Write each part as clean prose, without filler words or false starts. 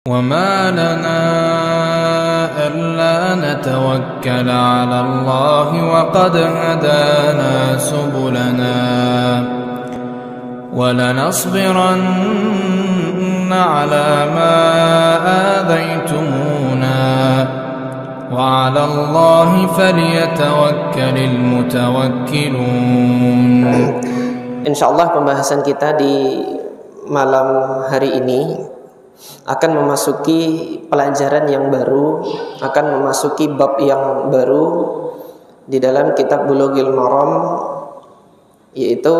وما لنا ألا نتوكل على الله وقد هدانا سبلنا ولنصبرن على ما آذيتمونا وعلى الله فليتوكل المتوكلون. Insyaallah pembahasan kita di malam hari ini akan memasuki pelajaran yang baru, akan memasuki bab yang baru di dalam kitab Bulughul Maram, yaitu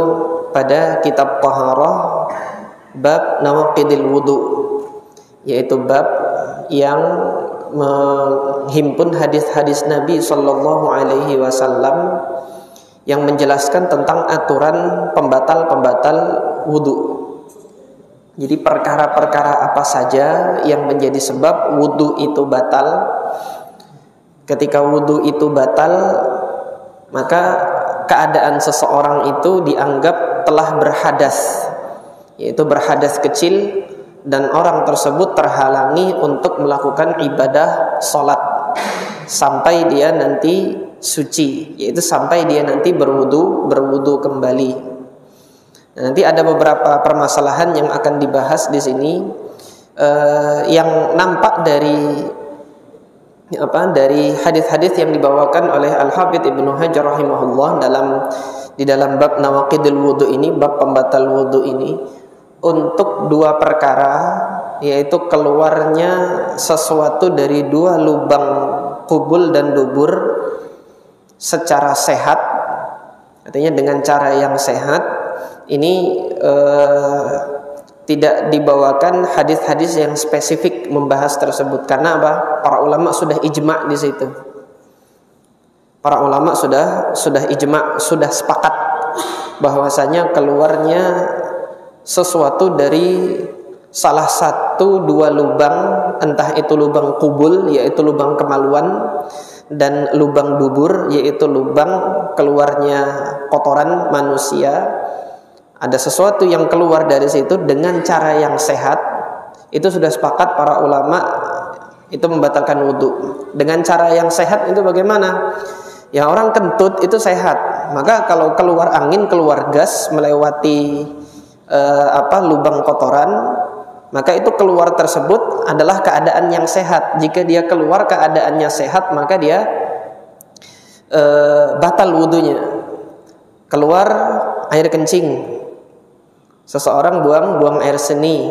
pada kitab Taharah bab nawaqidil wudu, yaitu bab yang menghimpun hadis-hadis Nabi sallallahu alaihi wasallam yang menjelaskan tentang aturan pembatal-pembatal wudu. Jadi perkara-perkara apa saja yang menjadi sebab wudu itu batal. Ketika wudu itu batal, maka keadaan seseorang itu dianggap telah berhadas, yaitu berhadas kecil, dan orang tersebut terhalangi untuk melakukan ibadah sholat sampai dia nanti suci, yaitu sampai dia nanti berwudu kembali. Nanti ada beberapa permasalahan yang akan dibahas di sini, yang nampak dari hadis-hadis yang dibawakan oleh Al-Hafidz Ibnu Hajar rahimahullah di dalam bab nawaqidul wudu ini, bab pembatal wudu ini, untuk dua perkara, yaitu keluarnya sesuatu dari dua lubang kubul dan dubur secara sehat, artinya dengan cara yang sehat. Ini tidak dibawakan hadis-hadis yang spesifik membahas tersebut, karena apa? Para ulama sudah ijma' di situ. Para ulama sudah ijma', sudah sepakat bahwasanya keluarnya sesuatu dari salah satu dua lubang, entah itu lubang kubul, yaitu lubang kemaluan, dan lubang dubur, yaitu lubang keluarnya kotoran manusia. Ada sesuatu yang keluar dari situ dengan cara yang sehat, itu sudah sepakat para ulama itu membatalkan wudu. Dengan cara yang sehat itu bagaimana? Ya, orang kentut itu sehat, maka kalau keluar angin, keluar gas melewati lubang kotoran, maka itu keluar tersebut adalah keadaan yang sehat. Jika dia keluar keadaannya sehat, maka dia batal wudunya. Keluar air kencing, seseorang buang air seni,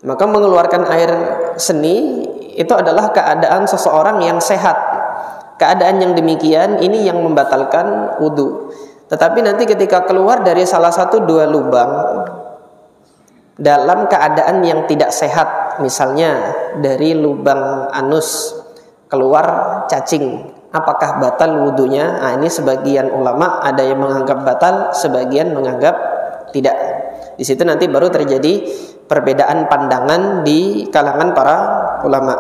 maka mengeluarkan air seni itu adalah keadaan seseorang yang sehat. Keadaan yang demikian ini yang membatalkan wudu. Tetapi nanti ketika keluar dari salah satu dua lubang dalam keadaan yang tidak sehat, misalnya dari lubang anus keluar cacing, apakah batal wudunya? Nah, ini sebagian ulama ada yang menganggap batal, sebagian menganggap tidak. Di situ nanti baru terjadi perbedaan pandangan di kalangan para ulama.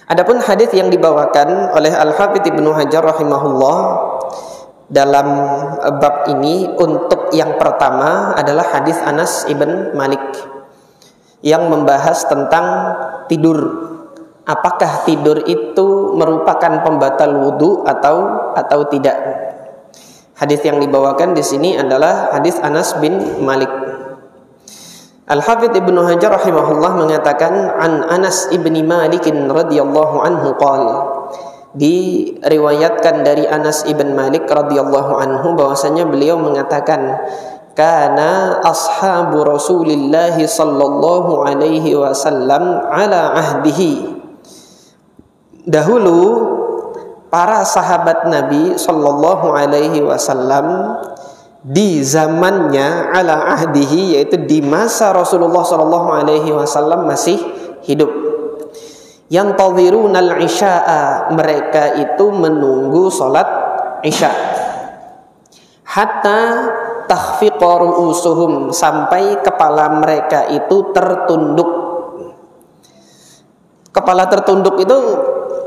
Adapun hadis yang dibawakan oleh Al-Hafidz Ibnu Hajar rahimahullah dalam bab ini, untuk yang pertama adalah hadis Anas ibn Malik yang membahas tentang tidur. Apakah tidur itu merupakan pembatal wudu atau tidak? Hadis yang dibawakan di sini adalah hadis Anas bin Malik. Al-Hafidz Ibnu Hajar rahimahullah mengatakan, an Anas ibni Malik radhiyallahu anhu qala, diriwayatkan dari Anas ibn Malik radhiyallahu anhu bahwasanya beliau mengatakan, kana ashabu Rasulillah sallallahu alaihi wasallam ala ahdihi, dahulu para sahabat Nabi sallallahu alaihi wasallam di zamannya, ala ahdihi, yaitu di masa Rasulullah sallallahu alaihi wasallam masih hidup, yang tadhirunal isya'a, mereka itu menunggu salat isya, hatta takhfiqa ru'usuhum, sampai kepala mereka itu tertunduk. Kepala tertunduk itu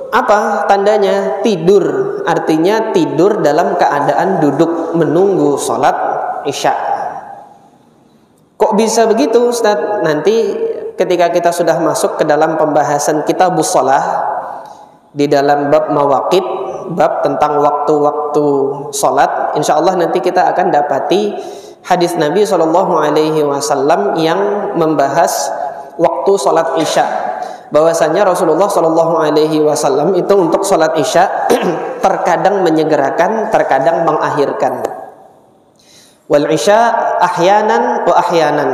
apa tandanya? Tidur, artinya tidur dalam keadaan duduk menunggu salat isya. Kok bisa begitu, Ustaz? Nanti ketika kita sudah masuk ke dalam pembahasan kitabus shalah di dalam bab mawaqit, bab tentang waktu-waktu salat, insyaallah nanti kita akan dapati hadis Nabi SAW yang membahas waktu salat Isya. Bahwasanya Rasulullah SAW itu untuk salat Isya terkadang menyegerakan, terkadang mengakhirkan. Wal Isya ahyanan wa ahyanan.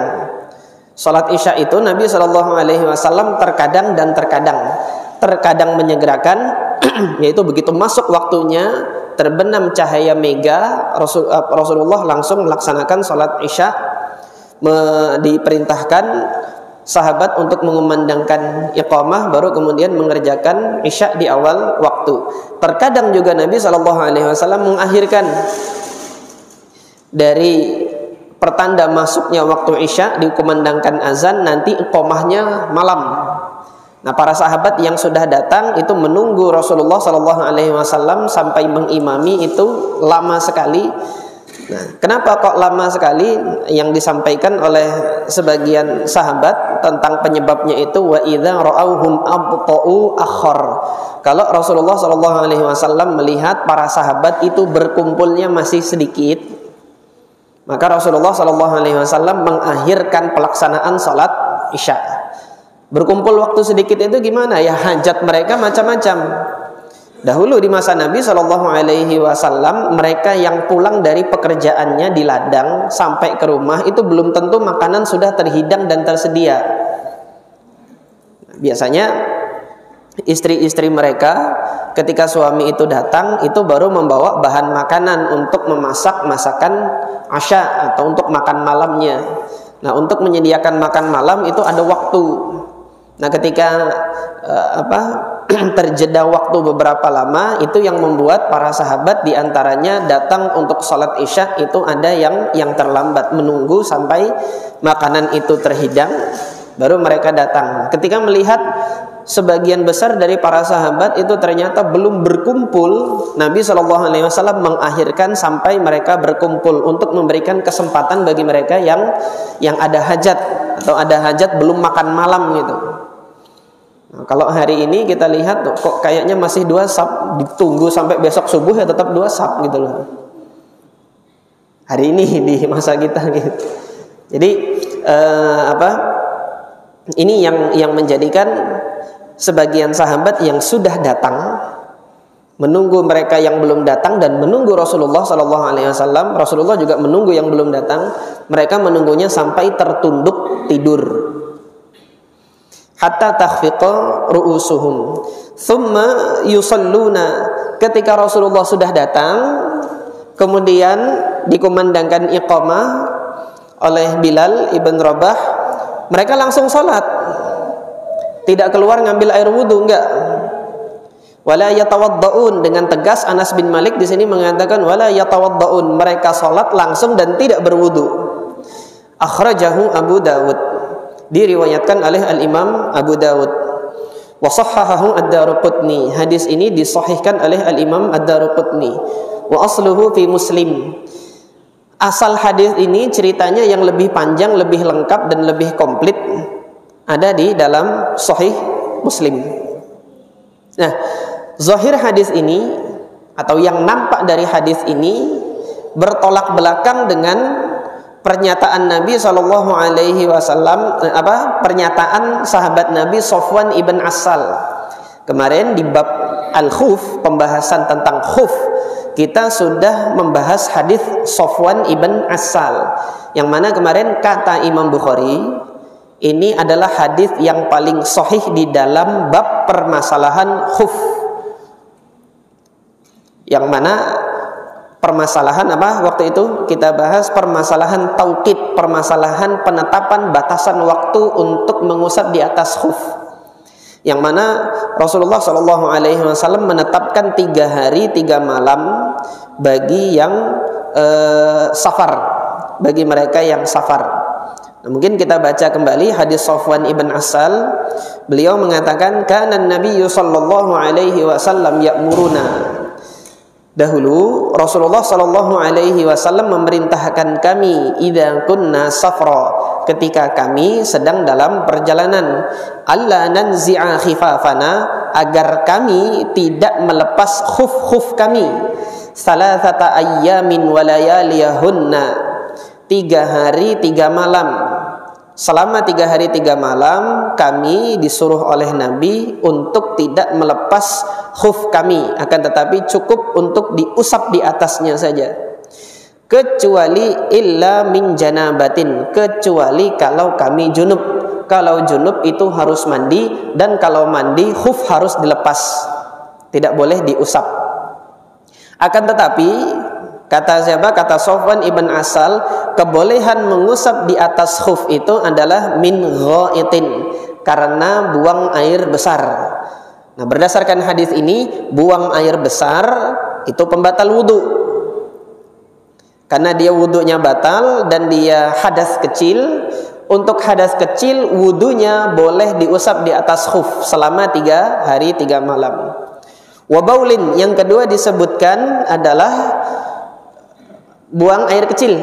Salat Isya itu Nabi SAW terkadang dan terkadang menyegerakan, yaitu begitu masuk waktunya terbenam cahaya mega, Rasulullah langsung melaksanakan salat Isya. Diperintahkan sahabat untuk mengumandangkan iqamah, baru kemudian mengerjakan Isya di awal waktu. Terkadang juga Nabi SAW mengakhirkan dari pertanda masuknya waktu Isya, dikumandangkan azan, nanti iqamahnya malam. Nah, para sahabat yang sudah datang itu menunggu Rasulullah SAW sampai mengimami itu lama sekali. Nah, kenapa kok lama sekali? Yang disampaikan oleh sebagian sahabat tentang penyebabnya itu wa idza ra'auhum abta'u akhar. Kalau Rasulullah SAW melihat para sahabat itu berkumpulnya masih sedikit, maka Rasulullah SAW mengakhirkan pelaksanaan salat Isya. Berkumpul waktu sedikit itu gimana? Ya hajat mereka macam-macam. Dahulu di masa Nabi SAW, mereka yang pulang dari pekerjaannya di ladang sampai ke rumah itu belum tentu makanan sudah terhidang dan tersedia. Biasanya istri-istri mereka ketika suami itu datang itu baru membawa bahan makanan untuk memasak masakan Asya atau untuk makan malamnya. Nah, untuk menyediakan makan malam itu ada waktu. Nah, ketika terjeda waktu beberapa lama, itu yang membuat para sahabat diantaranya datang untuk sholat Isya itu ada yang terlambat, menunggu sampai makanan itu terhidang baru mereka datang. Ketika melihat sebagian besar dari para sahabat itu ternyata belum berkumpul, Nabi SAW mengakhirkan sampai mereka berkumpul untuk memberikan kesempatan bagi mereka yang ada hajat atau ada hajat belum makan malam gitu. Nah, kalau hari ini kita lihat kok kayaknya masih 2 sab, ditunggu sampai besok subuh ya tetap 2 sab gitu loh. Hari ini di masa kita gitu. Jadi ini yang menjadikan sebagian sahabat yang sudah datang menunggu mereka yang belum datang dan menunggu Rasulullah SAW. Rasulullah juga menunggu yang belum datang. Mereka menunggunya sampai tertunduk tidur. Hatta takhfiqa ru'usuhum thumma yusalluna. Ketika Rasulullah sudah datang, kemudian dikumandangkan iqamah oleh Bilal ibn Rabah, mereka langsung salat. Tidak keluar ngambil air wudu, enggak. Wala yatawaddaun, dengan tegas Anas bin Malik di sini mengatakan wala yatawaddaun, mereka salat langsung dan tidak berwudu. Akhrajahu Abu Dawud, diriwayatkan oleh Al-Imam Abu Dawud. Wa sahhahahu Ad-Daruqutni, hadis ini disahihkan oleh Al-Imam Ad-Daruqutni. Wa asluhu fi Muslim, asal hadis ini ceritanya yang lebih panjang, lebih lengkap dan lebih komplit ada di dalam Sahih Muslim. Nah, zahir hadis ini atau yang nampak dari hadis ini bertolak belakang dengan pernyataan Nabi SAW, pernyataan sahabat Nabi Sofwan ibn Assal. Kemarin di bab Al-Khuf, pembahasan tentang khuf, kita sudah membahas hadis Sofwan ibn Assal, yang mana kemarin kata Imam Bukhari ini adalah hadis yang paling sahih di dalam bab permasalahan khuf, yang mana permasalahan waktu itu kita bahas permasalahan tauqid, permasalahan penetapan batasan waktu untuk mengusap di atas khuf, yang mana Rasulullah SAW menetapkan 3 hari 3 malam bagi yang safar, bagi mereka yang safar. Nah, mungkin kita baca kembali hadis Sofwan ibn Assal. Beliau mengatakan kana Nabi sallallahu alaihi wasallam ya'muruna, dahulu Rasulullah sallallahu alaihi wasallam memerintahkan kami idza kunna safra, ketika kami sedang dalam perjalanan, alla nanzi'a khifafana, agar kami tidak melepas khuf-khuf kami, salasata ayyamin wa layaliyahunna, 3 hari 3 malam. Selama 3 hari 3 malam kami disuruh oleh Nabi untuk tidak melepas khuf kami, akan tetapi cukup untuk diusap di atasnya saja, kecuali illa min janabatin, kecuali kalau kami junub. Kalau junub itu harus mandi, dan kalau mandi khuf harus dilepas, tidak boleh diusap. Akan tetapi kata siapa? Kata Sofwan ibn Asal, kebolehan mengusap di atas khuf itu adalah min ghaitin, karena buang air besar. Nah, berdasarkan hadis ini, buang air besar itu pembatal wudu. Karena dia wudunya batal dan dia hadas kecil. Untuk hadas kecil, wudunya boleh diusap di atas khuf selama 3 hari 3 malam. Wabaulin, yang kedua disebutkan adalah buang air kecil.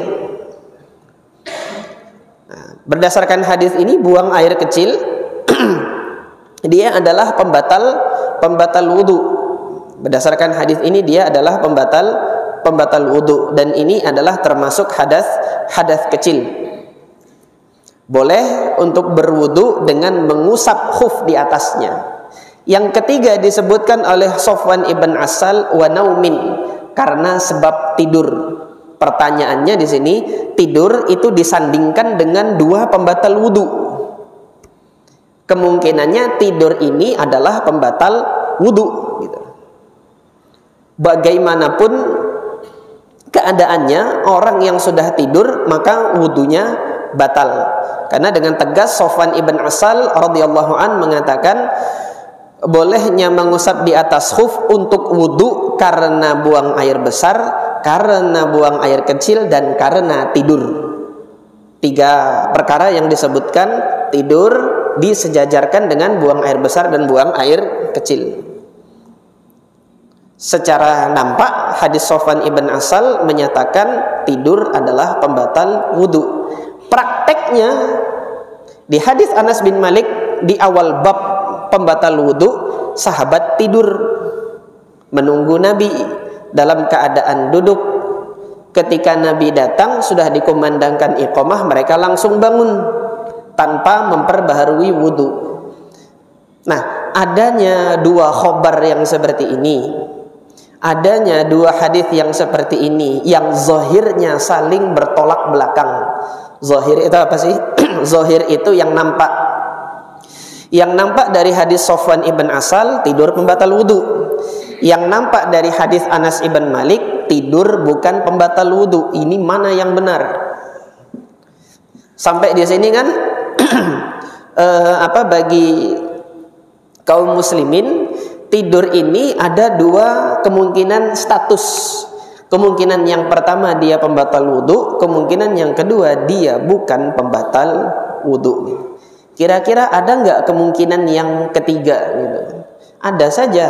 Nah, berdasarkan hadis ini, buang air kecil dia adalah pembatal wudu. Berdasarkan hadis ini dia adalah pembatal wudu, dan ini adalah termasuk hadas kecil. Boleh untuk berwudu dengan mengusap khuf di atasnya. Yang ketiga disebutkan oleh Sofwan ibn Asal, wa naumin, karena sebab tidur. Pertanyaannya di sini, tidur itu disandingkan dengan 2 pembatal wudu. Kemungkinannya tidur ini adalah pembatal wudu, gitu. Bagaimanapun keadaannya, orang yang sudah tidur maka wudunya batal. Karena dengan tegas Sofwan ibn Asal radhiyallahu an mengatakan bolehnya mengusap di atas khuf untuk wudu karena buang air besar, karena buang air kecil, dan karena tidur. 3 perkara yang disebutkan tidur disejajarkan dengan buang air besar dan buang air kecil. Secara nampak hadis Sofwan ibn Asal menyatakan tidur adalah pembatal wudu. Prakteknya di hadis Anas bin Malik di awal bab pembatal wudu, sahabat tidur menunggu Nabi dalam keadaan duduk. Ketika Nabi datang sudah dikumandangkan iqamah, mereka langsung bangun tanpa memperbaharui wudu. Nah, adanya 2 khobar yang seperti ini, adanya 2 hadis yang seperti ini, yang zahirnya saling bertolak belakang. Zahir itu apa sih? Zahir itu yang nampak. Yang nampak dari hadis Sofwan ibn Asal, tidur pembatal wudu. Yang nampak dari hadis Anas ibn Malik, tidur bukan pembatal wudu. Ini mana yang benar? Sampai di sini kan bagi kaum muslimin, tidur ini ada 2 kemungkinan status. Kemungkinan yang pertama dia pembatal wudu, kemungkinan yang kedua dia bukan pembatal wudu. Kira-kira ada nggak kemungkinan yang ketiga? Gitu. Ada saja,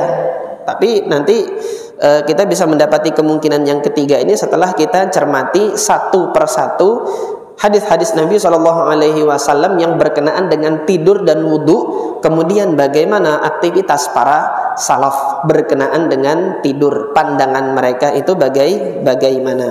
tapi nanti kita bisa mendapati kemungkinan yang ketiga ini setelah kita cermati satu persatu hadis-hadis Nabi SAW yang berkenaan dengan tidur dan wudu, kemudian bagaimana aktivitas para salaf berkenaan dengan tidur, pandangan mereka itu bagaimana.